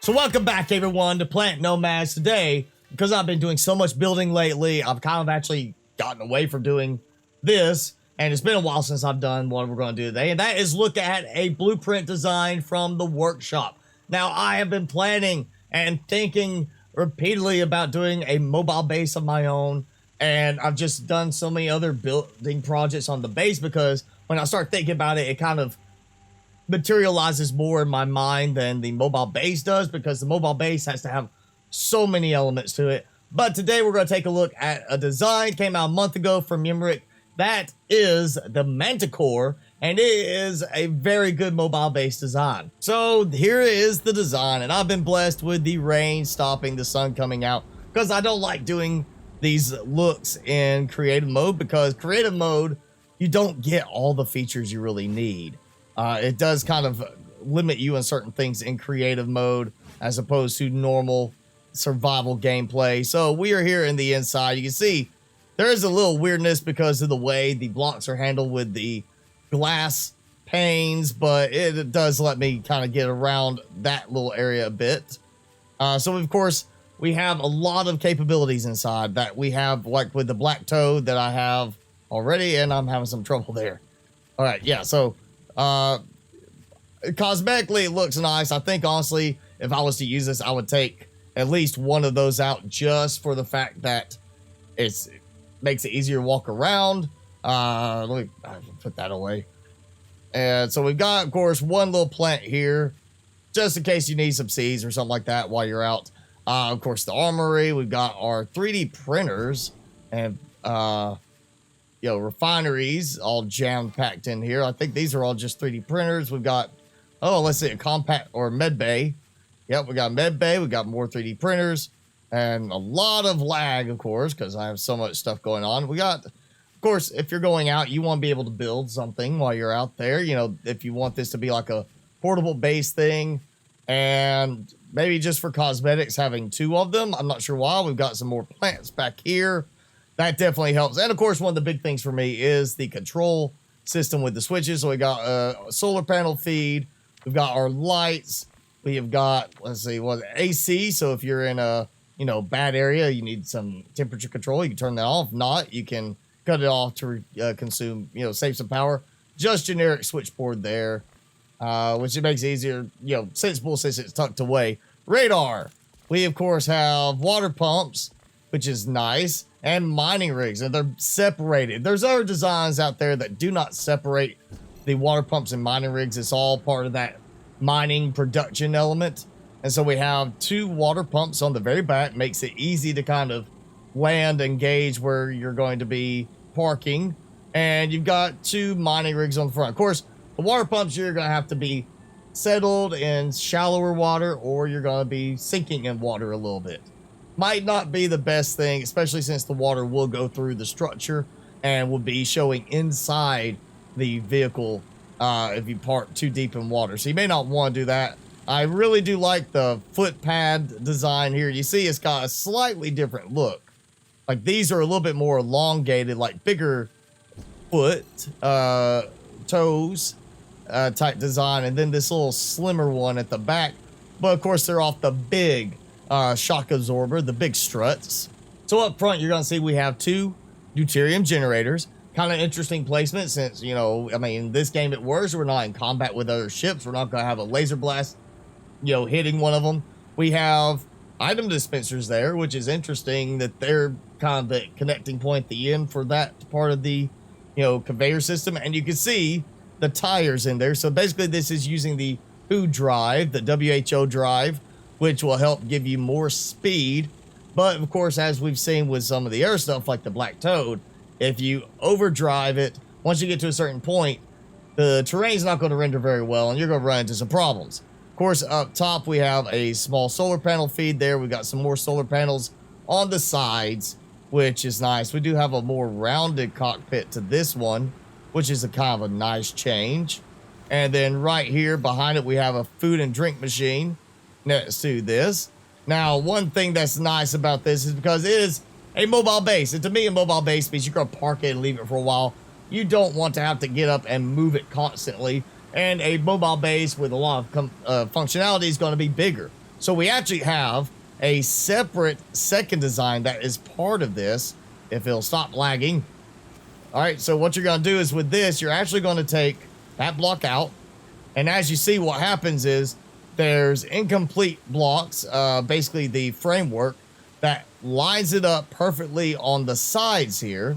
So welcome back, everyone, to Planet Nomads. Today, because I've been doing so much building lately, I've kind of actually gotten away from doing this, and it's been a while since I've done what we're going to do today, and that is look at a blueprint design from the workshop. Now, I have been planning and thinking repeatedly about doing a mobile base of my own, and I've just done so many other building projects on the base because when I start thinking about it, it kind of materializes more in my mind than the mobile base does, because the mobile base has to have so many elements to it. But today we're going to take a look at a design came out a month ago from ymrich. That is the MANTICORE, and it is a very good mobile base design. So here is the design, and I've been blessed with the rain stopping the sun coming out because I don't like doing these looks in creative mode, because creative mode, you don't get all the features you really need. It does kind of limit you in certain things in creative mode as opposed to normal survival gameplay. So we are here in the inside. You can see there is a little weirdness because of the way the blocks are handled with the glass panes, but it does let me kind of get around that little area a bit. So of course we have a lot of capabilities inside that we have, like with the black toad that I have already, and I'm having some trouble there. All right, yeah, so cosmetically it looks nice. I think honestly, if I was to use this, I would take at least one of those out just for the fact that it makes it easier to walk around. Let me put that away. And so we've got, of course, one little plant here just in case you need some seeds or something like that while you're out. Of course, the armory. We've got our 3D printers and refineries all jam packed in here. I think these are all just 3D printers. We've got, let's see, a compact or med bay. Yep, we got med bay. We got more 3D printers and a lot of lag, of course, because I have so much stuff going on. We got, of course, if you're going out, you want to be able to build something while you're out there. You know, if you want this to be like a portable base thing, and maybe just for cosmetics, having two of them. I'm not sure why. We've got some more plants back here. That definitely helps. And of course, one of the big things for me is the control system with the switches. So we got a solar panel feed. We've got our lights. We have got, let's see, AC. So if you're in a, bad area, you need some temperature control, you can turn that off. If not, you can cut it off to consume, save some power. Just generic switchboard there, which it makes it easier, sensible since it's tucked away. Radar. We, of course, have water pumps, which is nice, and mining rigs, and they're separated. There's other designs out there that do not separate the water pumps and mining rigs. It's all part of that mining production element. And so we have two water pumps on the very back. Makes it easy to kind of land and gauge where you're going to be parking. And you've got two mining rigs on the front. Of course, the water pumps, you're going to have to be settled in shallower water, or you're going to be sinking in water a little bit. Might not be the best thing, especially since the water will go through the structure and will be showing inside the vehicle if you park too deep in water. So you may not want to do that. I really do like the foot pad design here. You see it's got a slightly different look. Like these are a little bit more elongated, like bigger foot, toes type design. And then this little slimmer one at the back. But of course they're off the big shock absorber, the big struts. So up front, you're going to see we have two deuterium generators. Kind of interesting placement since, in this game it works. We're not in combat with other ships. We're not going to have a laser blast, hitting one of them. We have item dispensers there, which is interesting that they're kind of the connecting point at the end for that part of the, conveyor system. And you can see the tires in there. So basically this is using the WHO drive, the WHO drive, which will help give you more speed. But of course, as we've seen with some of the air stuff like the Black Toad, if you overdrive it, once you get to a certain point, the terrain's not going to render very well and you're going to run into some problems. Of course, up top, we have a small solar panel feed there. We've got some more solar panels on the sides, which is nice. We do have a more rounded cockpit to this one, which is a kind of a nice change. And then right here behind it, we have a food and drink machine next to this. Now, one thing that's nice about this is because it is a mobile base. And to me, a mobile base means you're going to park it and leave it for a while. You don't want to have to get up and move it constantly. And a mobile base with a lot of functionality is going to be bigger. So we actually have a separate second design that is part of this, if it'll stop lagging. All right, so what you're going to do is with this, you're actually going to take that block out. And as you see, what happens is there's incomplete blocks, basically the framework that lines it up perfectly on the sides here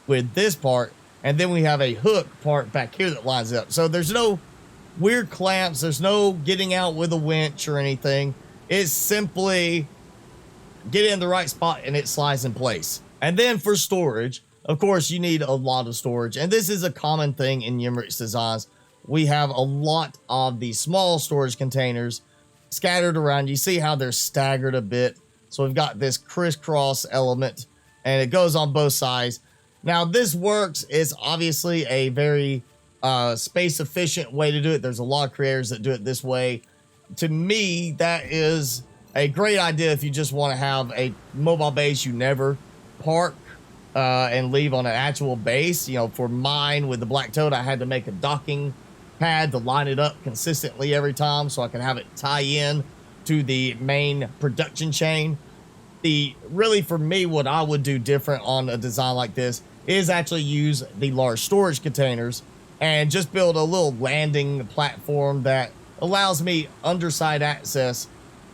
with this part. And then we have a hook part back here that lines it up. So there's no weird clamps. There's no getting out with a winch or anything. It's simply get it in the right spot and it slides in place. And then for storage, of course, you need a lot of storage. And this is a common thing in ymrich designs. We have a lot of the small storage containers scattered around. You see how they're staggered a bit. So we've got this crisscross element and it goes on both sides. Now this works. It's obviously a very space efficient way to do it. There's a lot of creators that do it this way. To me, that is a great idea if you just want to have a mobile base you never park and leave on an actual base. You know, for mine with the Black Toad, I had to make a docking pad to line it up consistently every time so I could have it tie in to the main production chain. Really for me, what I would do different on a design like this is actually use the large storage containers and just build a little landing platform that allows me underside access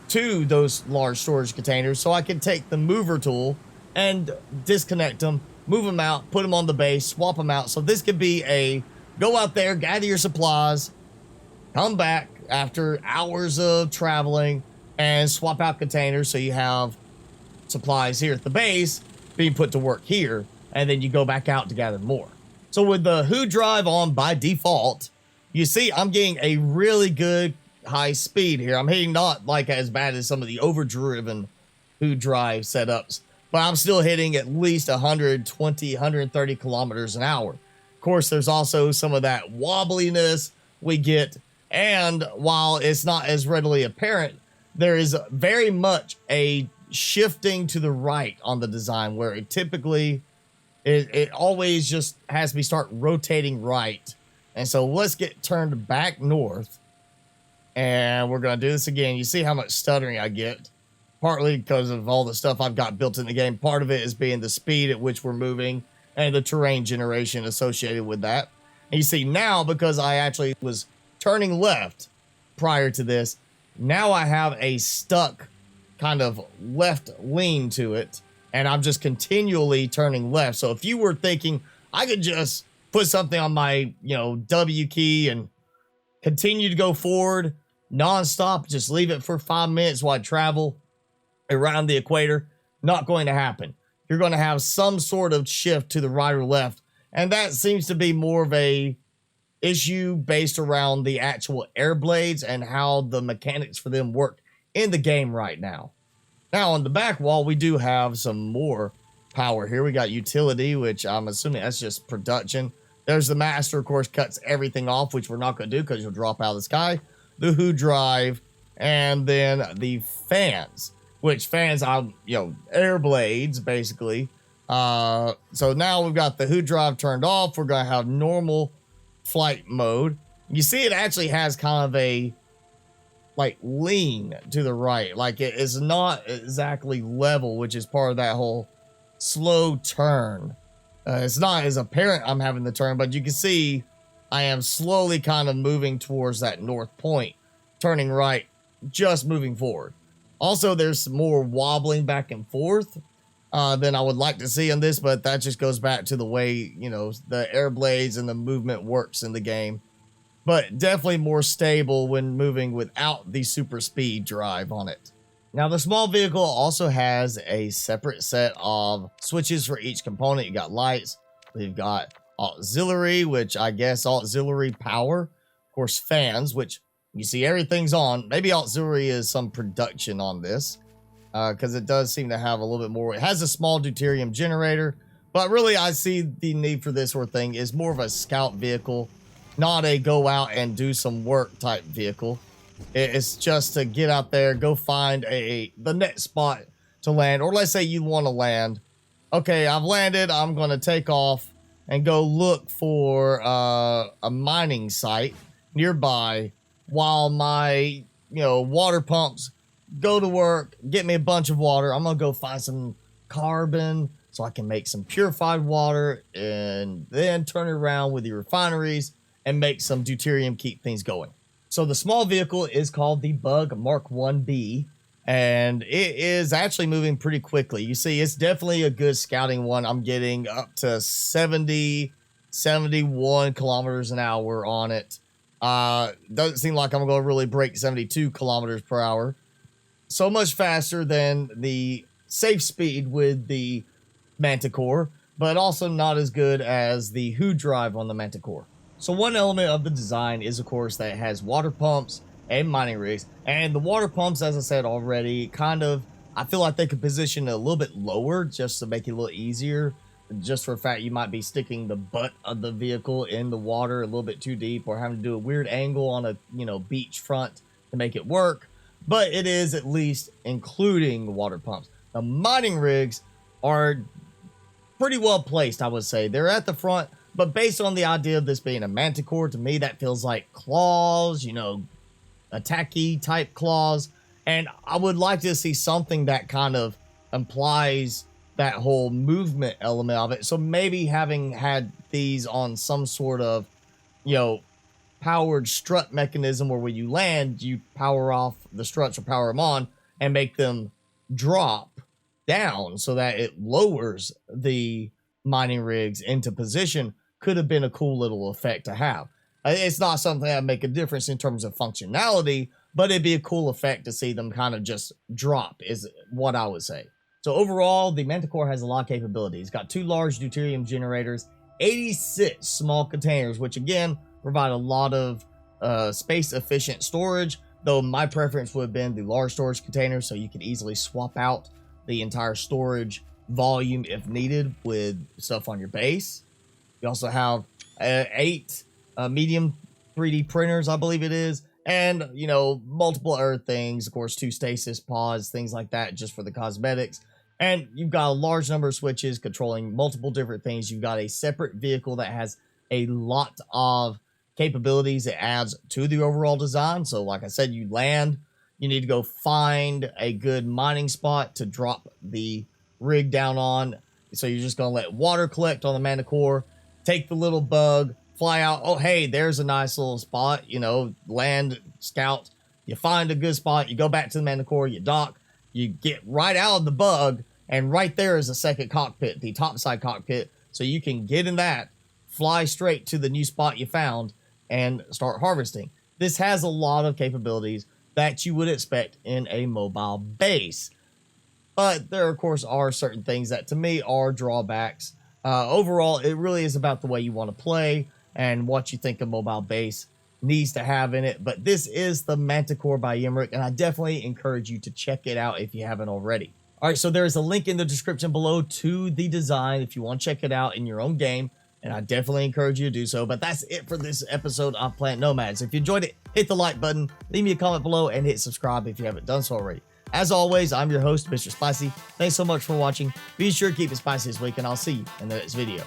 to those large storage containers so I can take the mover tool and disconnect them, move them out, put them on the base, swap them out. So this could be a go out there, gather your supplies, come back after hours of traveling and swap out containers so you have supplies here at the base being put to work here, and then you go back out to gather more. So with the Who drive on by default, you see I'm getting a really good high speed here. I'm hitting not like as bad as some of the overdriven Who drive setups, but I'm still hitting at least 120, 130 kilometers an hour. Of course, there's also some of that wobbliness we get, and while it's not as readily apparent, there is very much a shifting to the right on the design where it typically it always just has me start rotating right. And so let's get turned back north, and we're going to do this again. You see how much stuttering I get, partly because of all the stuff I've got built in the game. Part of it is being the speed at which we're moving and the terrain generation associated with that. And you see now, because I actually was turning left prior to this, now I have a stuck kind of left lean to it, and I'm just continually turning left. So if you were thinking I could just put something on my, W key and continue to go forward nonstop, just leave it for 5 minutes while I travel around the equator, not going to happen. You're going to have some sort of shift to the right or left, and that seems to be more of a issue based around the actual air blades and how the mechanics for them work in the game right now. Now on the back wall, we do have some more power here. We got utility, which I'm assuming that's just production. There's the master, of course, cuts everything off, which we're not going to do because you'll drop out of the sky. The Who drive, and then the fans, which fans are, air blades, basically. So now we've got the Who drive turned off. We're going to have normal flight mode. You see it actually has kind of a lean to the right. Like it is not exactly level, which is part of that whole slow turn. It's not as apparent I'm having the turn, but you can see I am slowly kind of moving towards that north point, turning right, just moving forward. Also, there's some more wobbling back and forth than I would like to see on this, but that just goes back to the way, the air blades and the movement works in the game. But definitely more stable when moving without the super speed drive on it. Now, the small vehicle also has a separate set of switches for each component. You got lights, we've got auxiliary, which I guess auxiliary power. Of course, fans, which you see everything's on. Maybe auxiliary is some production on this, because it does seem to have a little bit more. It has a small deuterium generator, but really I see the need for this sort of thing is more of a scout vehicle, not a go out and do some work type vehicle. It's just to get out there, go find the next spot to land. Or let's say you want to land. Okay, I've landed. I'm going to take off and go look for a mining site nearby while my water pumps go to work, get me a bunch of water. I'm gonna go find some carbon so I can make some purified water, and then turn it around with the refineries and make some deuterium, keep things going. So the small vehicle is called the Bug Mark 1B, and it is actually moving pretty quickly. You see, it's definitely a good scouting one. I'm getting up to 70, 71 kilometers an hour on it. Doesn't seem like I'm going to really break 72 kilometers per hour. So much faster than the safe speed with the Manticore, but also not as good as the Who drive on the Manticore. So one element of the design is, of course, that it has water pumps and mining rigs. And the water pumps, as I said already, I feel like they could position it a little bit lower just to make it a little easier. Just for a fact, you might be sticking the butt of the vehicle in the water a little bit too deep, or having to do a weird angle on a, beach front to make it work. But it is at least including the water pumps. The mining rigs are pretty well placed, I would say. They're at the front, but based on the idea of this being a Manticore, to me that feels like claws, attacky type claws. And I would like to see something that kind of implies that whole movement element of it. So maybe having had these on some sort of, powered strut mechanism, where when you land, you power off the struts or power them on and make them drop down so that it lowers the mining rigs into position, could have been a cool little effect to have. It's not something that would make a difference in terms of functionality, but it'd be a cool effect to see them kind of just drop, is what I would say. So overall, the Manticore has a lot of capabilities. It's got 2 large deuterium generators, 86 small containers, which again provide a lot of space efficient storage, though my preference would have been the large storage containers, so you could easily swap out the entire storage volume if needed with stuff on your base. You also have 8 medium 3D printers, I believe it is, and multiple other things, of course 2 stasis pods, things like that, just for the cosmetics. And you've got a large number of switches controlling multiple different things. You've got a separate vehicle that has a lot of capabilities it adds to the overall design. So like I said, you land, you need to go find a good mining spot to drop the rig down on. So you're just going to let water collect on the Manticore, take the little bug, fly out. Oh, hey, there's a nice little spot, land, scout. You find a good spot, you go back to the Manticore, you dock, you get right out of the bug, and right there is a second cockpit, the topside cockpit. So you can get in that, fly straight to the new spot you found, and start harvesting. This has a lot of capabilities that you would expect in a mobile base. But there, of course, are certain things that, to me, are drawbacks. Overall, it really is about the way you want to play and what you think a mobile base needs to have in it. But this is the Manticore by ymrich, and I definitely encourage you to check it out if you haven't already. All right, so there's a link in the description below to the design if you want to check it out in your own game, and I definitely encourage you to do so. But that's it for this episode of Planet Nomads. If you enjoyed it, hit the like button, leave me a comment below, and hit subscribe if you haven't done so already. As always, I'm your host, Mr. Spicy. Thanks so much for watching. Be sure to keep it spicy this week, and I'll see you in the next video.